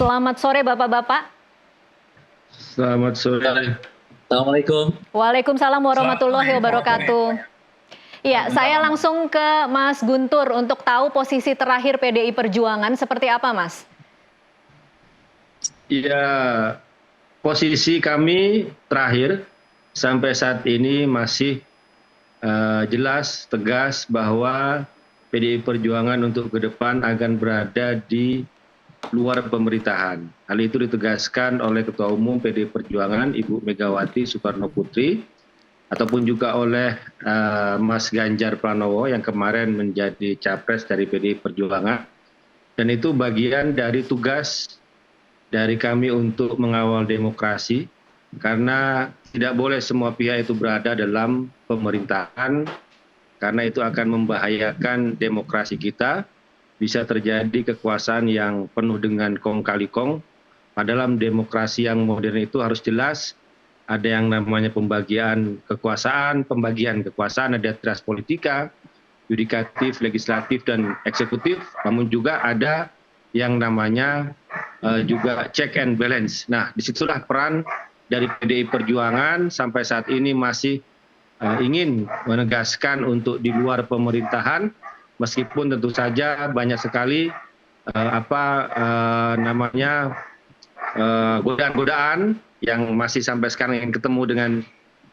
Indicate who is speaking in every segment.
Speaker 1: Selamat sore Bapak-Bapak.
Speaker 2: Selamat sore.
Speaker 3: Assalamualaikum.
Speaker 1: Waalaikumsalam warahmatullahi wabarakatuh. Iya, saya langsung ke Mas Guntur untuk tahu posisi terakhir PDI Perjuangan seperti apa, Mas?
Speaker 2: Ya, posisi kami terakhir sampai saat ini masih jelas, tegas bahwa PDI Perjuangan untuk ke depan akan berada di luar pemerintahan. Hal itu ditegaskan oleh Ketua Umum PDI Perjuangan Ibu Megawati Soekarno Putri ataupun juga oleh Mas Ganjar Pranowo yang kemarin menjadi capres dari PDI Perjuangan. Dan itu bagian dari tugas dari kami untuk mengawal demokrasi, karena tidak boleh semua pihak itu berada dalam pemerintahan, karena itu akan membahayakan demokrasi kita. Bisa terjadi kekuasaan yang penuh dengan kong kali kong. Dalam demokrasi yang modern itu harus jelas, ada yang namanya pembagian kekuasaan, ada trias politika, yudikatif, legislatif, dan eksekutif, namun juga ada yang namanya juga check and balance. Nah, disitulah peran dari PDI Perjuangan sampai saat ini masih ingin menegaskan untuk di luar pemerintahan, meskipun tentu saja banyak sekali godaan-godaan yang masih sampai sekarang ingin ketemu dengan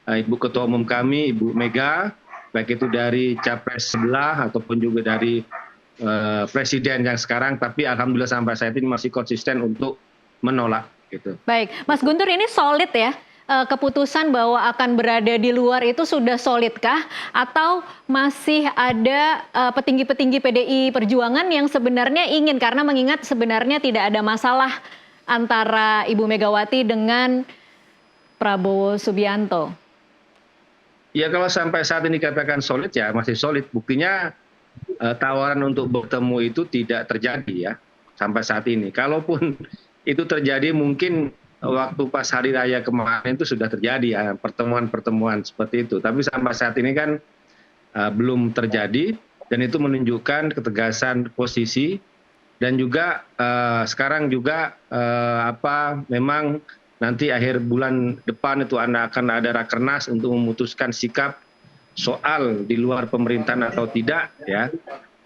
Speaker 2: Ibu Ketua Umum kami, Ibu Mega, baik itu dari capres sebelah ataupun juga dari presiden yang sekarang, tapi alhamdulillah sampai saat ini masih konsisten untuk menolak. Gitu.
Speaker 1: Baik, Mas Guntur, ini solid ya? Keputusan bahwa akan berada di luar itu sudah solidkah? Atau masih ada petinggi-petinggi PDI Perjuangan yang sebenarnya ingin, karena mengingat sebenarnya tidak ada masalah antara Ibu Megawati dengan Prabowo Subianto?
Speaker 2: Ya, kalau sampai saat ini katakan solid, ya masih solid. Buktinya tawaran untuk bertemu itu tidak terjadi ya sampai saat ini. Kalaupun itu terjadi, mungkin waktu pas hari raya kemarin itu sudah terjadi ya pertemuan-pertemuan seperti itu. Tapi sampai saat ini kan belum terjadi, dan itu menunjukkan ketegasan posisi. Dan juga sekarang juga memang nanti akhir bulan depan itu akan ada rakernas untuk memutuskan sikap soal di luar pemerintahan atau tidak ya.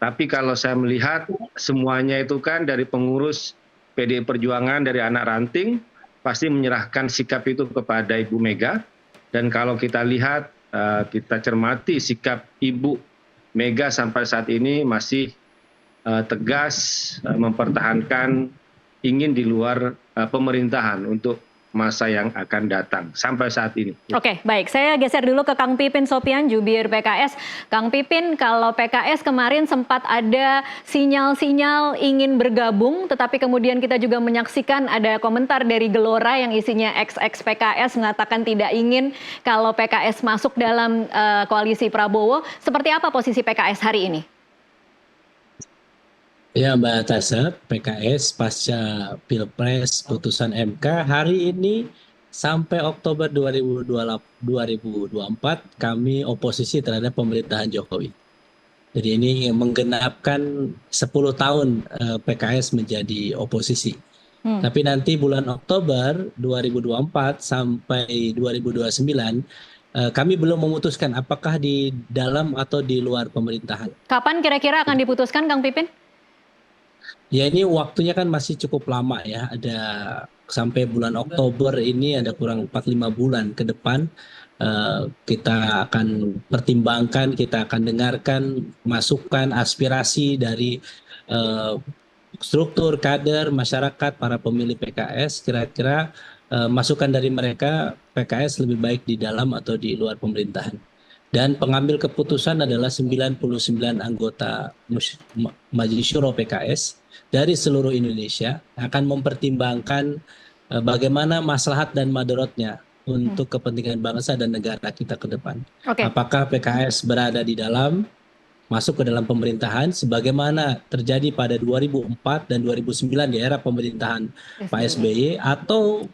Speaker 2: Tapi kalau saya melihat semuanya itu kan dari pengurus PDI Perjuangan, dari anak ranting, pasti menyerahkan sikap itu kepada Ibu Mega. Dan kalau kita lihat, kita cermati sikap Ibu Mega sampai saat ini masih tegas mempertahankan ingin di luar pemerintahan untuk masa yang akan datang sampai saat ini.
Speaker 1: Oke, baik. Saya geser dulu ke Kang Pipin Sopian, jubir PKS. Kang Pipin, kalau PKS kemarin sempat ada sinyal-sinyal ingin bergabung, tetapi kemudian kita juga menyaksikan ada komentar dari Gelora yang isinya ex PKS mengatakan tidak ingin kalau PKS masuk dalam koalisi Prabowo. Seperti apa posisi PKS hari ini?
Speaker 3: Ya, Mbak Tasa, PKS pasca Pilpres putusan MK hari ini sampai Oktober 2024 kami oposisi terhadap pemerintahan Jokowi. Jadi ini menggenapkan 10 tahun PKS menjadi oposisi. Tapi nanti bulan Oktober 2024 sampai 2029 kami belum memutuskan apakah di dalam atau di luar pemerintahan.
Speaker 1: Kapan kira-kira akan diputuskan, Kang Pipin?
Speaker 3: Ya, ini waktunya kan masih cukup lama ya, ada sampai bulan Oktober ini ada kurang 4-5 bulan ke depan. Kita akan pertimbangkan, kita akan dengarkan masukan, aspirasi dari struktur, kader, masyarakat, para pemilih PKS, kira-kira masukan dari mereka PKS lebih baik di dalam atau di luar pemerintahan. Dan pengambil keputusan adalah 99 anggota Majelis Syuro PKS dari seluruh Indonesia akan mempertimbangkan bagaimana maslahat dan madaratnya untuk kepentingan bangsa dan negara kita ke depan. Apakah PKS berada di dalam, masuk ke dalam pemerintahan sebagaimana terjadi pada 2004 dan 2009 di era pemerintahan Pak SBY, atau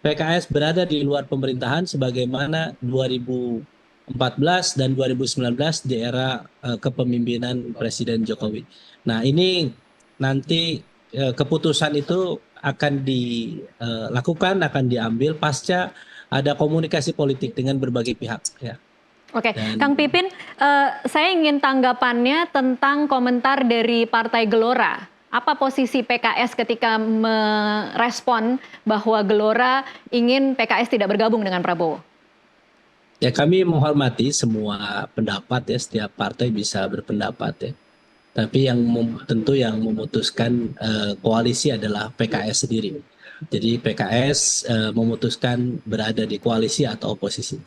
Speaker 3: PKS berada di luar pemerintahan sebagaimana 2014 dan 2019 di era kepemimpinan Presiden Jokowi. Nah, ini nanti keputusan itu akan dilakukan, akan diambil pasca ada komunikasi politik dengan berbagai pihak ya.
Speaker 1: Oke,
Speaker 3: Dan
Speaker 1: Kang Pipin, saya ingin tanggapannya tentang komentar dari Partai Gelora. Apa posisi PKS ketika merespon bahwa Gelora ingin PKS tidak bergabung dengan Prabowo?
Speaker 3: ya kami menghormati semua pendapat ya, setiap partai bisa berpendapat ya. Tapi tentu yang memutuskan koalisi adalah PKS sendiri. Jadi PKS memutuskan berada di koalisi atau oposisi.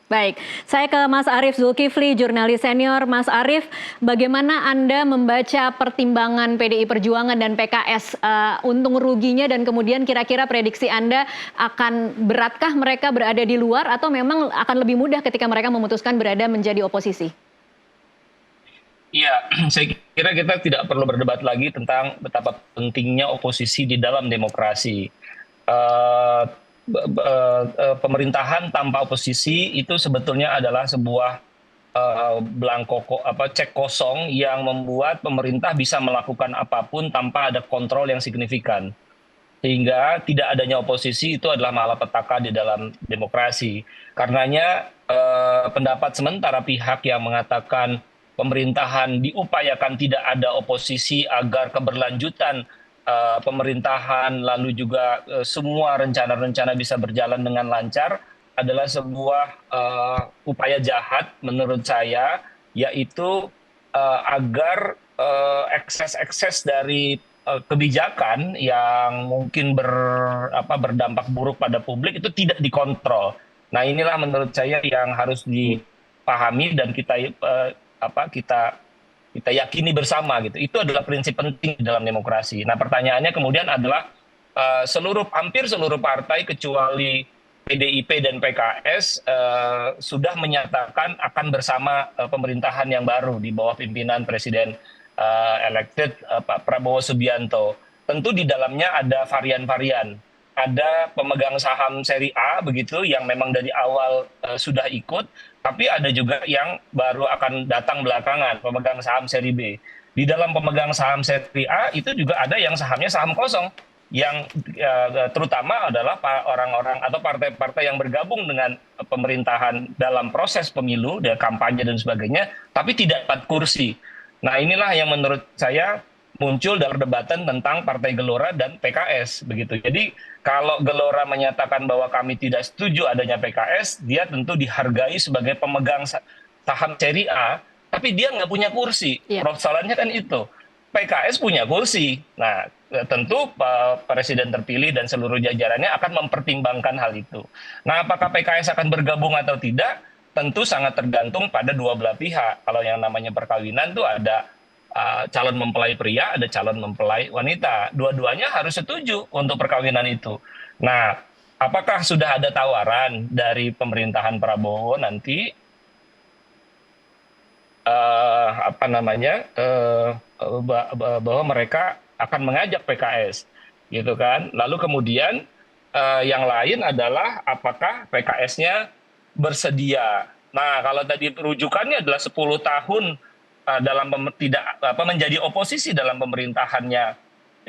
Speaker 1: Baik, saya ke Mas Arief Zulkifli, jurnalis senior. Mas Arief, bagaimana Anda membaca pertimbangan PDI Perjuangan dan PKS, untung ruginya, dan kemudian kira-kira prediksi Anda, akan beratkah mereka berada di luar atau memang akan lebih mudah ketika mereka memutuskan berada menjadi oposisi?
Speaker 4: Iya, saya kira kita tidak perlu berdebat lagi tentang betapa pentingnya oposisi di dalam demokrasi. Eh, Pemerintahan tanpa oposisi itu sebetulnya adalah sebuah cek kosong yang membuat pemerintah bisa melakukan apapun tanpa ada kontrol yang signifikan. Sehingga tidak adanya oposisi itu adalah malapetaka di dalam demokrasi. Karenanya pendapat sementara pihak yang mengatakan pemerintahan diupayakan tidak ada oposisi agar keberlanjutan pemerintahan lalu juga semua rencana-rencana bisa berjalan dengan lancar adalah sebuah upaya jahat menurut saya, yaitu agar ekses-ekses dari kebijakan yang mungkin berdampak buruk pada publik itu tidak dikontrol. Nah, inilah menurut saya yang harus dipahami dan kita yakini bersama gitu. Itu adalah prinsip penting dalam demokrasi. Nah, pertanyaannya kemudian adalah hampir seluruh partai kecuali PDIP dan PKS sudah menyatakan akan bersama pemerintahan yang baru di bawah pimpinan Presiden elected Pak Prabowo Subianto. Tentu di dalamnya ada varian-varian. Ada pemegang saham seri A begitu yang memang dari awal sudah ikut, tapi ada juga yang baru akan datang belakangan, pemegang saham seri B. Di dalam pemegang saham seri A itu juga ada yang sahamnya saham kosong, yang terutama adalah orang-orang atau partai-partai yang bergabung dengan pemerintahan dalam proses pemilu, kampanye dan sebagainya, tapi tidak dapat kursi. Nah, inilah yang menurut saya muncul dalam perdebatan tentang Partai Gelora dan PKS begitu. Jadi kalau Gelora menyatakan bahwa kami tidak setuju adanya PKS, dia tentu dihargai sebagai pemegang saham seri A, tapi dia nggak punya kursi.
Speaker 1: Iya.
Speaker 4: Persoalannya kan itu. PKS punya kursi. Nah, tentu Presiden terpilih dan seluruh jajarannya akan mempertimbangkan hal itu. Nah, apakah PKS akan bergabung atau tidak? Tentu sangat tergantung pada dua belah pihak. Kalau yang namanya perkawinan tuh ada calon mempelai pria, ada calon mempelai wanita. Dua-duanya harus setuju untuk perkawinan itu. Nah, apakah sudah ada tawaran dari pemerintahan Prabowo nanti bahwa mereka akan mengajak PKS, gitu kan? Lalu kemudian yang lain adalah apakah PKS-nya bersedia. Nah, kalau tadi rujukannya adalah 10 tahun menjadi oposisi dalam pemerintahannya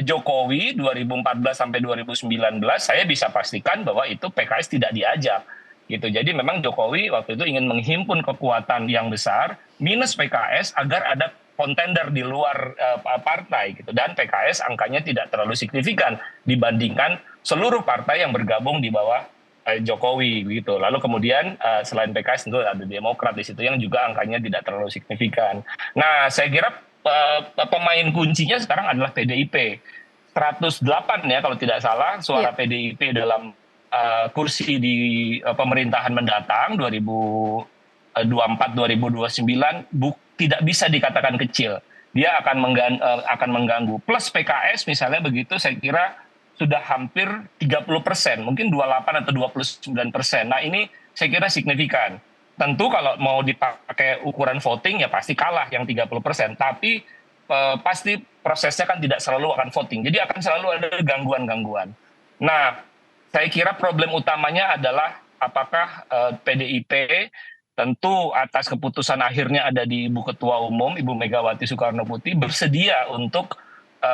Speaker 4: Jokowi 2014 sampai 2019, saya bisa pastikan bahwa itu PKS tidak diajak gitu. Jadi memang Jokowi waktu itu ingin menghimpun kekuatan yang besar minus PKS agar ada kontender di luar partai gitu, dan PKS angkanya tidak terlalu signifikan dibandingkan seluruh partai yang bergabung di bawah Jokowi gitu. Lalu kemudian selain PKS tentu ada Demokrat di situ yang juga angkanya tidak terlalu signifikan. Nah, saya kira pemain kuncinya sekarang adalah PDIP. 108 ya kalau tidak salah suara PDIP dalam kursi di pemerintahan mendatang 2024-2029 tidak bisa dikatakan kecil. Dia akan mengganggu. Plus PKS misalnya begitu, saya kira sudah hampir 30%, mungkin 28 atau 29%. Nah, ini saya kira signifikan. Tentu kalau mau dipakai ukuran voting ya pasti kalah yang 30%, tapi pasti prosesnya kan tidak selalu akan voting. Jadi akan selalu ada gangguan-gangguan. Nah, saya kira problem utamanya adalah apakah PDIP tentu atas keputusan akhirnya ada di Ibu Ketua Umum, Ibu Megawati Soekarno Putri, bersedia untuk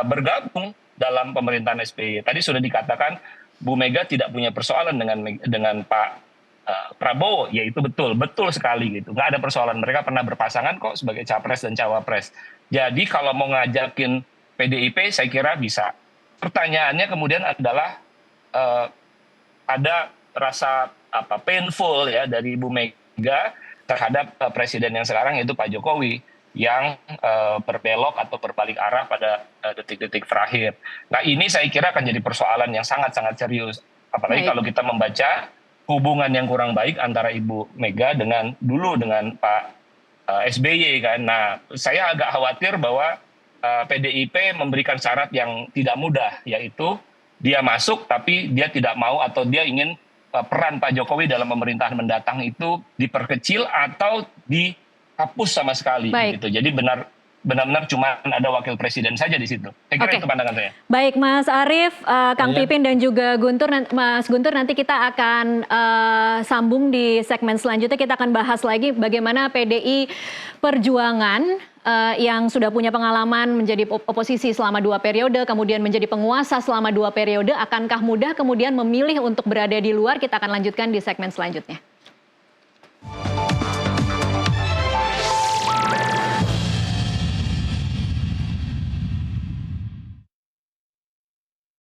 Speaker 4: bergabung dalam pemerintahan SBY. Tadi sudah dikatakan Bu Mega tidak punya persoalan dengan Pak Prabowo, ya itu betul sekali gitu. Nggak ada persoalan, mereka pernah berpasangan kok sebagai capres dan cawapres. Jadi kalau mau ngajakin PDIP saya kira bisa. Pertanyaannya kemudian adalah ada rasa painful ya dari Bu Mega terhadap presiden yang sekarang yaitu Pak Jokowi yang berbelok atau berbalik arah pada detik-detik terakhir. Nah ini saya kira akan jadi persoalan yang sangat-sangat serius. Apalagi kalau kita membaca hubungan yang kurang baik antara Ibu Mega dengan Pak SBY kan. Nah saya agak khawatir bahwa PDIP memberikan syarat yang tidak mudah, yaitu dia masuk tapi dia tidak mau atau dia ingin peran Pak Jokowi dalam pemerintahan mendatang itu diperkecil atau dihapus sama sekali gitu. Jadi benar-benar cuma ada wakil presiden saja di situ. Saya kira itu pandangan saya.
Speaker 1: Baik Mas Arief, Kang Pipin dan juga Guntur, Mas Guntur, nanti kita akan sambung di segmen selanjutnya. Kita akan bahas lagi bagaimana PDI Perjuangan yang sudah punya pengalaman menjadi oposisi selama 2 periode, kemudian menjadi penguasa selama 2 periode, akankah mudah kemudian memilih untuk berada di luar? Kita akan lanjutkan di segmen selanjutnya.